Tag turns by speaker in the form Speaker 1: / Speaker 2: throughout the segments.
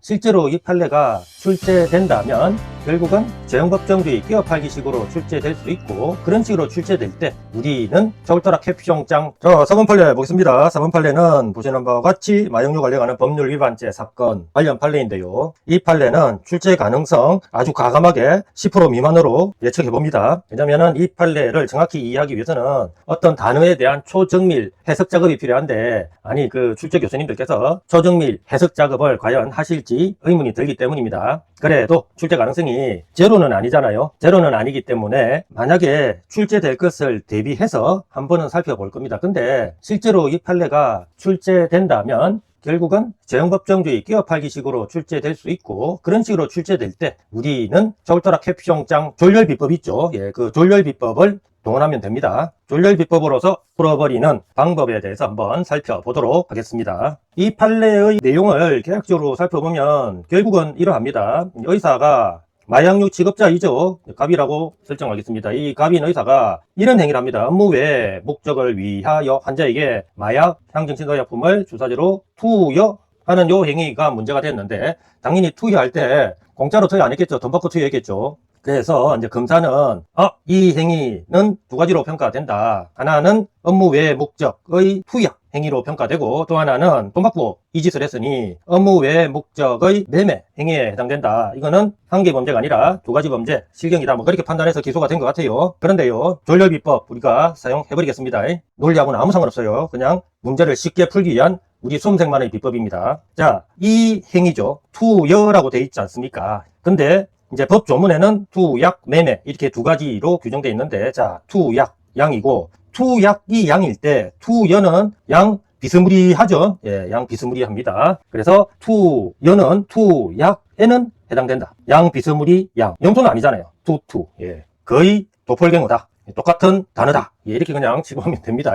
Speaker 1: 실제로 이 판례가 출제된다면 결국은 재형법정주의 끼어팔기식으로 출제될 수 있고, 그런 식으로 출제될 때 우리는 겨울따라 캡숑짱. 자, 4번 판례 보겠습니다. 4번 판례는 보시는 바와 같이 마약류 관련하는 법률 위반죄 사건 관련 판례인데요. 이 판례는 출제 가능성 아주 과감하게 10% 미만으로 예측해 봅니다. 왜냐면은 이 판례를 정확히 이해하기 위해서는 어떤 단어에 대한 초정밀 해석 작업이 필요한데, 아니 그 출제 교수님들께서 초정밀 해석 작업을 과연 하실지 의문이 들기 때문입니다. 그래도 출제 가능성이 제로는 아니잖아요. 제로는 아니기 때문에 만약에 출제될 것을 대비해서 한번은 살펴볼 겁니다. 근데 실제로 이 판례가 출제된다면 결국은 재형법정주의 끼어팔기식으로 출제될 수 있고, 그런 식으로 출제될 때 우리는 겨울따라 캡숑짱 졸렬비법 있죠. 예, 그 졸렬비법을 동원하면 됩니다. 졸렬비법으로서 풀어버리는 방법에 대해서 한번 살펴보도록 하겠습니다. 이 판례의 내용을 개략적으로 살펴보면 결국은 이러합니다. 의사가 마약류 취급자이죠. 갑이라고 설정하겠습니다. 이 갑인 의사가 이런 행위를 합니다. 업무 외 목적을 위하여 환자에게 마약, 향정신의약품을 주사제로 투여하는 요 행위가 문제가 됐는데, 당연히 투여할 때 공짜로 투여 안 했겠죠. 돈 받고 투여했겠죠. 그래서 이제 검사는 이 행위는 두 가지로 평가된다. 하나는 업무 외 목적의 투여 행위로 평가되고, 또 하나는 돈 받고 이 짓을 했으니 업무 외 목적의 매매 행위에 해당된다. 이거는 한 개 범죄가 아니라 두 가지 범죄, 실경이다. 뭐 그렇게 판단해서 기소가 된 것 같아요. 그런데요, 졸렬비법 우리가 사용해버리겠습니다. 논리하고는 아무 상관없어요. 그냥 문제를 쉽게 풀기 위한 우리 수험생만의 비법입니다. 자, 이 행위죠. 투여라고 돼 있지 않습니까? 근데 이제 법 조문에는 투약, 매매 이렇게 두 가지로 규정되어 있는데, 자, 투약, 양이고, 투약이 양일 때 투여는 양 비스무리하죠. 예, 양 비스무리합니다. 그래서 투여는 투약에는 해당된다. 양 비스무리 양. 영토는 아니잖아요. 투. 예, 거의 도플갱어다. 똑같은 단어다. 예, 이렇게 그냥 집어오면 됩니다.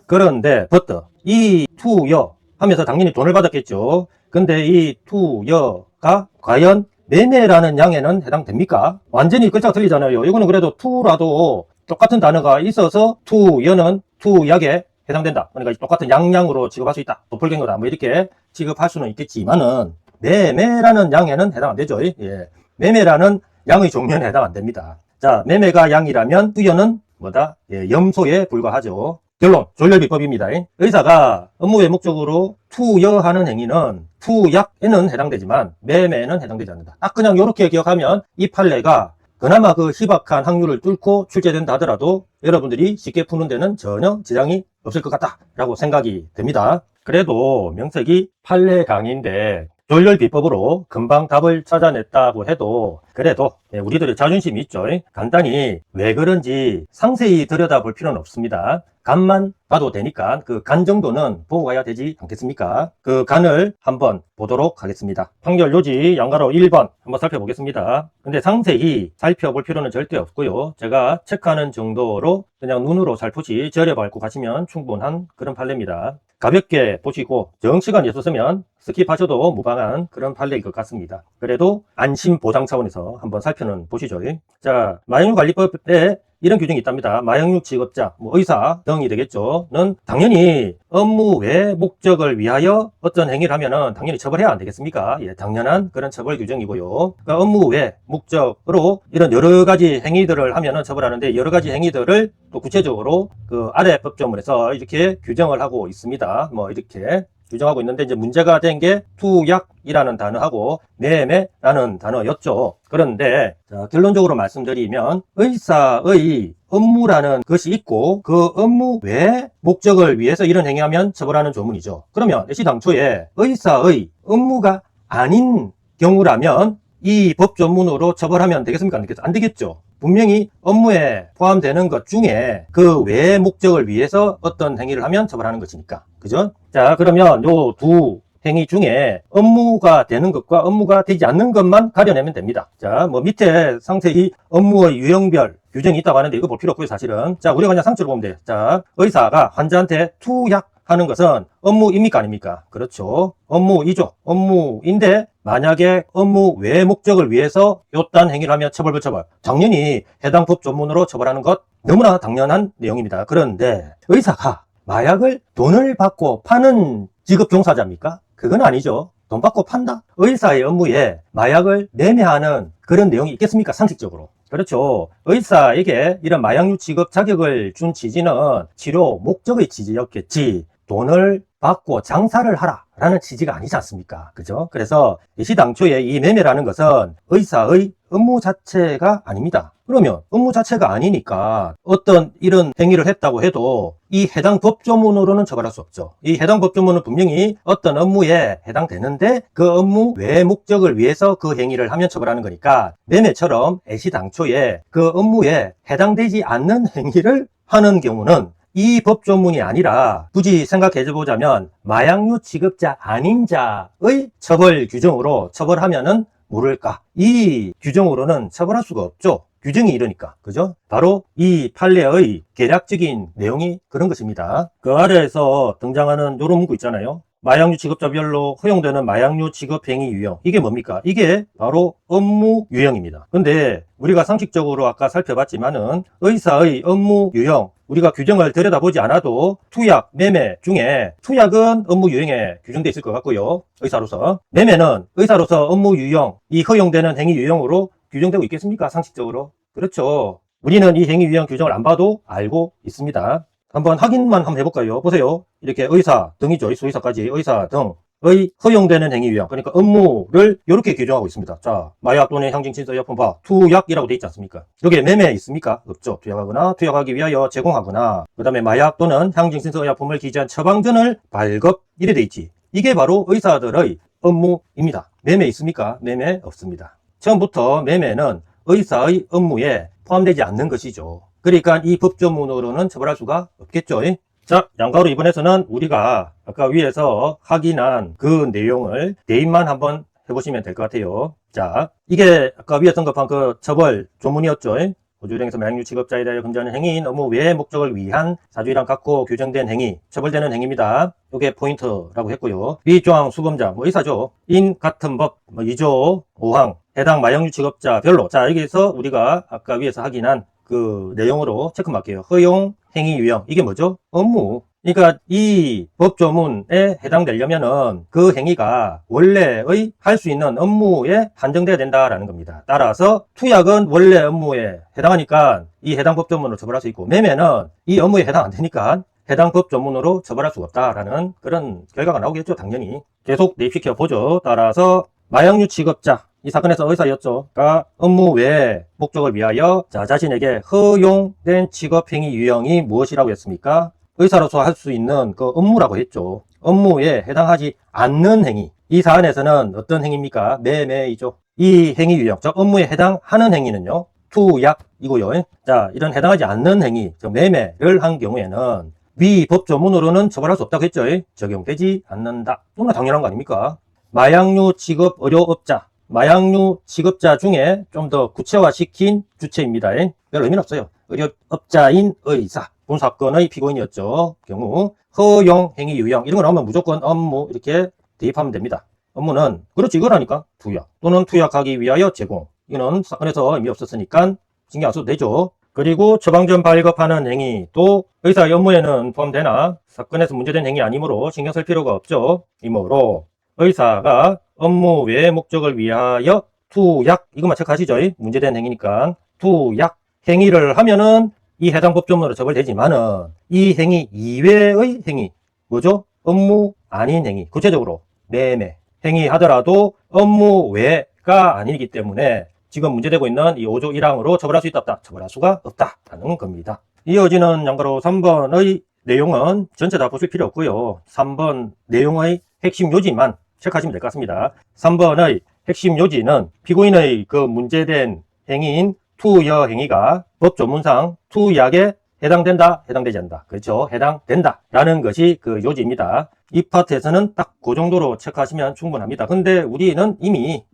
Speaker 1: 그런데 버터 이 투여 하면서 당연히 돈을 받았겠죠. 근데 이 투여가 과연 매매라는 양에는 해당됩니까? 완전히 글자가 틀리잖아요. 이거는 그래도 투라도 똑같은 단어가 있어서 투여는 투약에 해당된다. 그러니까 똑같은 양으로 취급할 수 있다. 도플갱어다. 뭐 이렇게 취급할 수는 있겠지만은 매매라는 양에는 해당 안 되죠. 예. 매매라는 양의 종류에는 해당 안 됩니다. 자, 매매가 양이라면 투여는 뭐다? 예, 염소에 불과하죠. 결론, 졸렬비법입니다. 의사가 업무 외 목적으로 투여하는 행위는 투약에는 해당되지만 매매에는 해당되지 않는다. 딱 그냥 이렇게 기억하면 이 판례가 그나마 그 희박한 확률을 뚫고 출제된다 하더라도 여러분들이 쉽게 푸는 데는 전혀 지장이 없을 것 같다라고 생각이 됩니다. 그래도 명색이 판례 강의인데 졸렬비법으로 금방 답을 찾아냈다고 해도 그래도 우리들의 자존심이 있죠. 간단히 왜 그런지 상세히 들여다볼 필요는 없습니다. 간만 봐도 되니까 그 간 정도는 보고 가야 되지 않겠습니까? 그 간을 한번 보도록 하겠습니다. 판결 요지 양가로 1번 한번 살펴보겠습니다. 근데 상세히 살펴볼 필요는 절대 없고요. 제가 체크하는 정도로 그냥 눈으로 살포시 절여밟고 가시면 충분한 그런 판례입니다. 가볍게 보시고 정시간이 있었으면 스킵하셔도 무방한 그런 판례일 것 같습니다. 그래도 안심 보장 차원에서 한번 살펴는 보시죠. 자, 마약류 관리법에 이런 규정이 있답니다. 마약류 취급자, 의사 등이 되겠죠.는 당연히 업무 외 목적을 위하여 어떤 행위를 하면은 당연히 처벌해야 안 되겠습니까? 예, 당연한 그런 처벌 규정이고요. 그러니까 업무 외 목적으로 이런 여러 가지 행위들을 하면은 처벌하는데, 여러 가지 행위들을 또 구체적으로 그 아래 법조문에서 이렇게 규정을 하고 있습니다. 뭐 이렇게 규정하고 있는데, 이제 문제가 된 게 투약이라는 단어하고 매매라는 단어였죠. 그런데 자, 결론적으로 말씀드리면 의사의 업무라는 것이 있고 그 업무 외 목적을 위해서 이런 행위하면 처벌하는 조문이죠. 그러면 애시당초에 의사의 업무가 아닌 경우라면 이 법조문으로 처벌하면 되겠습니까? 안 되겠죠. 분명히 업무에 포함되는 것 중에 그 외 목적을 위해서 어떤 행위를 하면 처벌하는 것이니까. 그죠? 자, 그러면 요 두 행위 중에 업무가 되는 것과 업무가 되지 않는 것만 가려내면 됩니다. 자, 뭐 밑에 상세히 업무의 유형별 규정이 있다고 하는데 이거 볼 필요 없고요, 사실은. 자, 우리가 그냥 상처로 보면 돼요. 자, 의사가 환자한테 투약하는 것은 업무입니까? 아닙니까? 그렇죠. 업무이죠. 업무인데 만약에 업무 외 목적을 위해서 요딴 행위를 하면 처벌. 당연히 해당 법 조문으로 처벌하는 것 너무나 당연한 내용입니다. 그런데 의사가 마약을 돈을 받고 파는 직업 종사자입니까? 그건 아니죠. 돈 받고 판다? 의사의 업무에 마약을 매매하는 그런 내용이 있겠습니까? 상식적으로. 그렇죠. 의사에게 이런 마약류 취급 자격을 준 취지는 치료 목적의 취지였겠지, 돈을 받고 장사를 하라 라는 취지가 아니지 않습니까? 그죠? 그래서 시당초에 이 매매라는 것은 의사의 업무 자체가 아닙니다. 그러면 업무 자체가 아니니까 어떤 이런 행위를 했다고 해도 이 해당 법조문으로는 처벌할 수 없죠. 이 해당 법조문은 분명히 어떤 업무에 해당되는데 그 업무 외의 목적을 위해서 그 행위를 하면 처벌하는 거니까, 매매처럼 애시당초에 그 업무에 해당되지 않는 행위를 하는 경우는 이 법조문이 아니라 굳이 생각해보자면 마약류 취급자 아닌 자의 처벌 규정으로 처벌하면은 모를까? 이 규정으로는 처벌할 수가 없죠. 규정이 이러니까. 그죠? 바로 이 판례의 개략적인 내용이 그런 것입니다. 그 아래에서 등장하는 이런 문구 있잖아요. 마약류 취급자별로 허용되는 마약류 취급 행위 유형. 이게 뭡니까? 이게 바로 업무 유형입니다. 근데 우리가 상식적으로 아까 살펴봤지만은 의사의 업무 유형, 우리가 규정을 들여다보지 않아도 투약, 매매 중에 투약은 업무 유형에 규정되어 있을 것 같고요. 의사로서. 매매는 의사로서 업무 유형, 이 허용되는 행위 유형으로 규정되고 있겠습니까? 상식적으로. 그렇죠. 우리는 이 행위 유형 규정을 안 봐도 알고 있습니다. 한번 확인만 한번 해볼까요? 보세요. 이렇게 의사 등이죠. 수의사까지 의사 등의 허용되는 행위 유형, 그러니까 업무를 이렇게 규정하고 있습니다. 자, 마약 또는 향정신서의약품 봐. 투약이라고 돼 있지 않습니까? 여기에 매매 있습니까? 없죠. 투약하거나 투약하기 위하여 제공하거나, 그 다음에 마약 또는 향정신서의약품을 기재한 처방전을 발급, 이래 돼 있지. 이게 바로 의사들의 업무입니다. 매매 있습니까? 매매 없습니다. 처음부터 매매는 의사의 업무에 포함되지 않는 것이죠. 그러니까 이 법조문으로는 처벌할 수가 없겠죠. 자, 양가로 이번에서는 우리가 아까 위에서 확인한 그 내용을 대입만 한번 해보시면 될 것 같아요. 자, 이게 아까 위에 언급한 그 처벌 조문이었죠. 보조령에서 마약류 취급자에 대하여 금지하는 행위인 업무 외의 목적을 위한 사주의랑 갖고 규정된 행위, 처벌되는 행위입니다. 이게 포인트라고 했고요. 위 조항 수범자, 의사죠. 인 같은 법 2조 5항 해당 마약류 취급자별로. 자, 여기서 우리가 아까 위에서 확인한 그 내용으로 체크할게요. 허용, 행위, 유형. 이게 뭐죠? 업무. 그러니까 이 법조문에 해당되려면은 그 행위가 원래의 할 수 있는 업무에 한정돼야 된다라는 겁니다. 따라서 투약은 원래 업무에 해당하니까 이 해당 법조문으로 처벌할 수 있고, 매매는 이 업무에 해당 안 되니까 해당 법조문으로 처벌할 수 없다라는 그런 결과가 나오겠죠. 당연히. 계속 대입시켜 보죠. 따라서 마약류 취급자, 이 사건에서 의사였죠.가 업무 외의 목적을 위하여 자신에게 허용된 취급행위 유형이 무엇이라고 했습니까? 의사로서 할 수 있는 그 업무라고 했죠. 업무에 해당하지 않는 행위. 이 사안에서는 어떤 행위입니까? 매매이죠. 이 행위 유형, 즉 업무에 해당하는 행위는요, 투약이고요. 자, 이런 해당하지 않는 행위, 즉 매매를 한 경우에는 위 법조문으로는 처벌할 수 없다고 했죠. 적용되지 않는다. 너무나 당연한 거 아닙니까? 마약류 취급 의료업자, 마약류 취급자 중에 좀 더 구체화시킨 주체입니다. 별 의미는 없어요. 의료업자인 의사, 본 사건의 피고인이었죠. 경우 허용, 행위, 유형 이런 거 나오면 무조건 업무 이렇게 대입하면 됩니다. 업무는 그렇지 이거라니까 투약 또는 투약하기 위하여 제공. 이거는 사건에서 의미 없었으니까 신경 안 써도 되죠. 그리고 처방전 발급하는 행위 또 의사의 업무에는 포함되나 사건에서 문제된 행위 아니므로 신경 쓸 필요가 없죠. 이므로 의사가 업무 외의 목적을 위하여 투약, 이것만 체크하시죠. 문제된 행위니까 투약 행위를 하면은 이 해당 법조문으로 처벌되지만은 이 행위 이외의 행위, 뭐죠? 업무 아닌 행위, 구체적으로 매매 행위 하더라도 업무 외가 아니기 때문에 지금 문제되고 있는 이 5조 1항으로 처벌할 수 있다 없다? 처벌할 수가 없다라는 겁니다. 이어지는 양가로 3번의 내용은 전체 다 보실 필요 없고요. 3번 내용의 핵심 요지만 체크하시면 될 것 같습니다. 3번의 핵심 요지는 피고인의 그 문제된 행위인 투여 행위가 법조문상 투약에 해당된다, 해당되지 않는다. 그렇죠. 해당된다 라는 것이 그 요지입니다. 이 파트에서는 딱 그 정도로 체크하시면 충분합니다. 근데 우리는 이미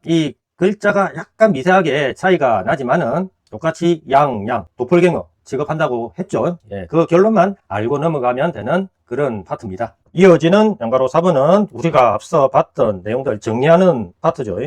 Speaker 1: 이 글자가 약간 미세하게 차이가 나지만은 똑같이 양양, 도플갱어 취급한다고 했죠. 그 결론만 알고 넘어가면 되는 그런 파트입니다. 이어지는 양가로 4번은 우리가 앞서 봤던 내용들 정리하는 파트죠.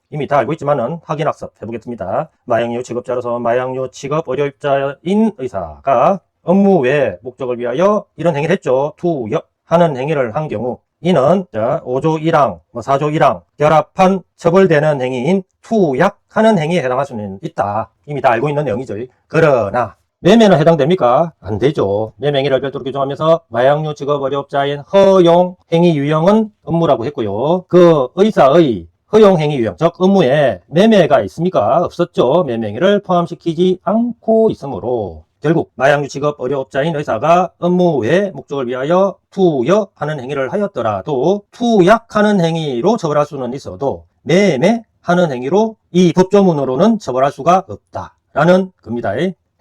Speaker 1: 이미 다 알고 있지만은 확인학습 해보겠습니다. 마약류 취급자로서 마약류 취급 의료업자인 의사가 업무 외 목적을 위하여 이런 행위를 했죠. 투여 하는 행위를 한 경우 이는 5조 1항, 4조 1항 결합한 처벌되는 행위인 투약하는 행위에 해당할 수는 있다. 이미 다 알고 있는 내용이죠. 그러나 매매는 해당됩니까? 안 되죠. 매매 행위를 별도로 규정하면서 마약류 직업 어렵자인 허용 행위 유형은 업무라고 했고요. 그 의사의 허용 행위 유형, 즉 업무에 매매가 있습니까? 없었죠. 매매 행위를 포함시키지 않고 있으므로 결국 마약류 직업 어려업자인 의사가 업무 외 목적을 위하여 투여하는 행위를 하였더라도 투약하는 행위로 처벌할 수는 있어도 매매하는 행위로 이 법조문으로는 처벌할 수가 없다라는 겁니다.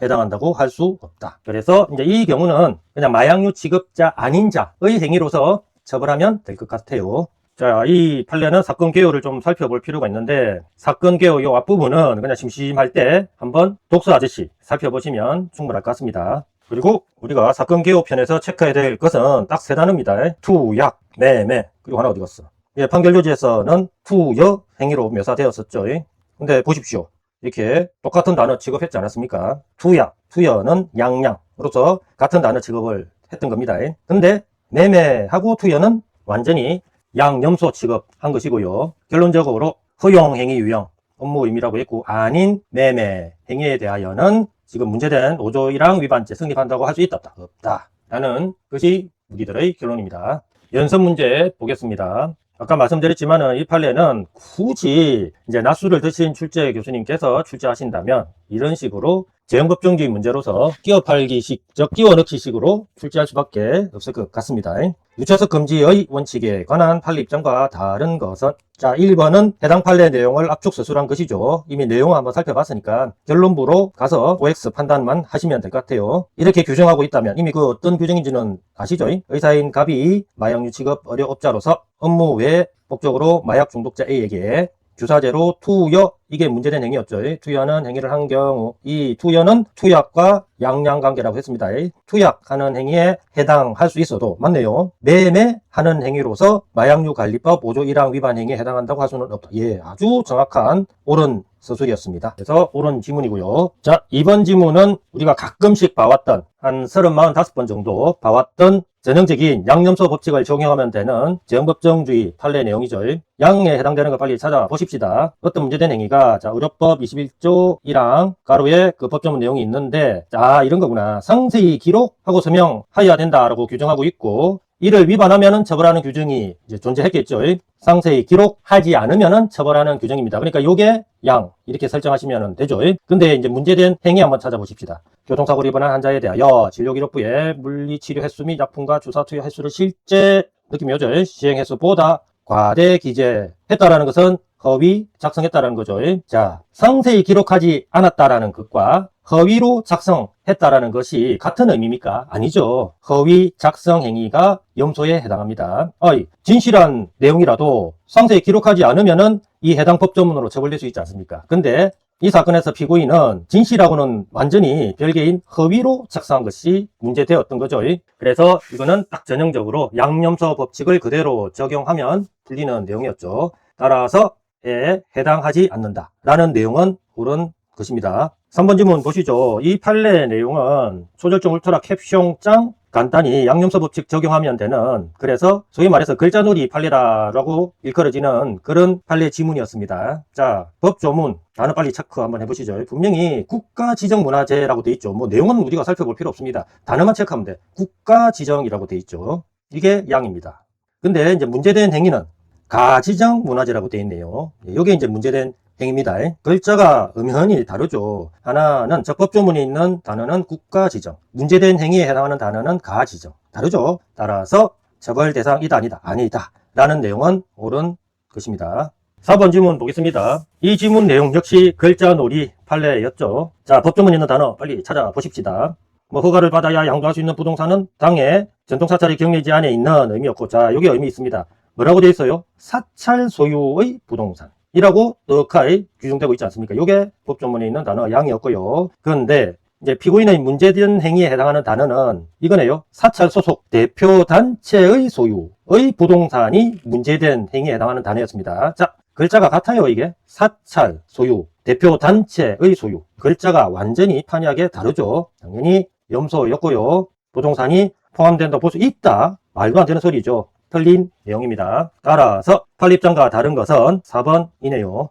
Speaker 1: 해당한다고 할 수 없다. 그래서 이제 이 경우는 그냥 마약류 취급자 아닌 자의 행위로서 처벌하면 될 것 같아요. 자, 이 판례는 사건 개요를 좀 살펴볼 필요가 있는데 사건 개요 요 앞부분은 그냥 심심할 때 한번 독서 아저씨 살펴보시면 충분할 것 같습니다. 그리고 우리가 사건 개요 편에서 체크해야 될 것은 딱 세 단어입니다. 투약, 매매, 그리고 하나 어디 갔어? 예, 판결조지에서는 투여 행위로 묘사되었었죠. 근데 보십시오. 이렇게 똑같은 단어 취급했지 않았습니까? 투약, 투여는 양양으로서 같은 단어 취급을 했던 겁니다. 근데 매매하고 투여는 완전히 양염소 취급한 것이고요. 결론적으로 허용 행위 유형 업무 의미라고 했고 아닌 매매 행위에 대하여는 지금 문제된 5조 1항 위반죄 성립한다고 할 수 있다 없다 라는 것이 우리들의 결론입니다. 연습 문제 보겠습니다. 아까 말씀드렸지만은 이 판례는 굳이 이제 낮술을 드신 출제 교수님께서 출제하신다면 이런 식으로 재형법정주의 문제로서 끼워 팔기식, 즉 끼워 넣기식으로 출제할 수밖에 없을 것 같습니다. 유차석 금지의 원칙에 관한 판례 입장과 다른 것은 자 1번은 해당 판례 내용을 압축 서술한 것이죠. 이미 내용을 한번 살펴봤으니까 결론부로 가서 OX 판단만 하시면 될 것 같아요. 이렇게 규정하고 있다면 이미 그 어떤 규정인지는 아시죠? 의사인 갑이 마약류 취급 어려업자로서 업무 외 목적으로 마약 중독자 A에게 주사제로 투여, 이게 문제된 행위였죠. 투여하는 행위를 한 경우 이 투여는 투약과 양양관계라고 했습니다. 투약하는 행위에 해당할 수 있어도 맞네요. 매매하는 행위로서 마약류관리법 5조 1항 위반 행위에 해당한다고 할 수는 없다. 예, 아주 정확한 옳은 서술이었습니다. 그래서 옳은 지문이고요. 자, 이번 지문은 우리가 가끔씩 봐왔던 한 30, 45번 정도 봐왔던 전형적인 양념소 법칙을 적용하면 되는 재형법정주의 판례 내용이죠. 양에 해당되는 거 빨리 찾아보십시다. 어떤 문제된 행위가 자 의료법 21조 1항 가로에 그 법조문 내용이 있는데 자 이런 거구나. 상세히 기록하고 서명하여야 된다라고 규정하고 있고 이를 위반하면은 처벌하는 규정이 이제 존재했겠죠. 상세히 기록하지 않으면은 처벌하는 규정입니다. 그러니까 요게 양 이렇게 설정하시면 되죠. 근데 이제 문제된 행위 한번 찾아보십시다. 교통사고를 입은 환자에 대하여 진료기록부에 물리치료 횟수 및 약품과 주사 투여 횟수를 실제 느낌이 오죠. 시행 횟수보다 과대 기재했다라는 것은 허위 작성했다라는 거죠. 자, 상세히 기록하지 않았다라는 것과 허위로 작성했다라는 것이 같은 의미입니까? 아니죠. 허위 작성 행위가 염소에 해당합니다. 진실한 내용이라도 상세히 기록하지 않으면은 이 해당 법조문으로 처벌될 수 있지 않습니까? 근데 이 사건에서 피고인은 진실하고는 완전히 별개인 허위로 작성한 것이 문제되었던 거죠. 그래서 이거는 딱 전형적으로 양념소 법칙을 그대로 적용하면 풀리는 내용이었죠. 따라서 해당하지 않는다 라는 내용은 옳은 것입니다. 3번 질문 보시죠. 이 판례 내용은 소절정 울트라 캡숑장 간단히 양념소 법칙 적용하면 되는 그래서 소위 말해서 글자놀이 판례라고 일컬어지는 그런 판례 지문이었습니다. 자, 법조문 단어 빨리 체크 한번 해보시죠. 분명히 국가지정문화재라고 돼 있죠. 뭐 내용은 우리가 살펴볼 필요 없습니다. 단어만 체크하면 돼. 국가지정이라고 돼 있죠. 이게 양입니다. 근데 이제 문제된 행위는 가지정문화재라고 돼 있네요. 이게 이제 문제된 행위입니다. 글자가 음현이 다르죠. 하나는 적법조문에 있는 단어는 국가지정, 문제된 행위에 해당하는 단어는 가지정. 다르죠. 따라서 처벌 대상이다 아니다 라는 내용은 옳은 것입니다. 4번 질문 보겠습니다. 이 질문 내용 역시 글자놀이 판례였죠. 자, 법조문에 있는 단어 빨리 찾아보십시다. 허가를 받아야 양도할 수 있는 부동산은 당해 전통사찰의 경례지 안에 있는 의미였고, 자, 여기 의미 있습니다. 뭐라고 되어 있어요? 사찰 소유의 부동산 이라고 떡하니 규정되고 있지 않습니까? 이게 법조문에 있는 단어 양이었고요. 그런데 이제 피고인의 문제된 행위에 해당하는 단어는 이거네요. 사찰 소속 대표단체의 소유의 부동산이 문제된 행위에 해당하는 단어였습니다. 자, 글자가 같아요. 이게 사찰 소유 대표단체의 소유 글자가 완전히 판이하게 다르죠. 당연히 염소였고요. 부동산이 포함된다고 볼 수 있다. 말도 안 되는 소리죠. 틀린 내용입니다. 따라서 판립장과 다른 것은 4번이네요.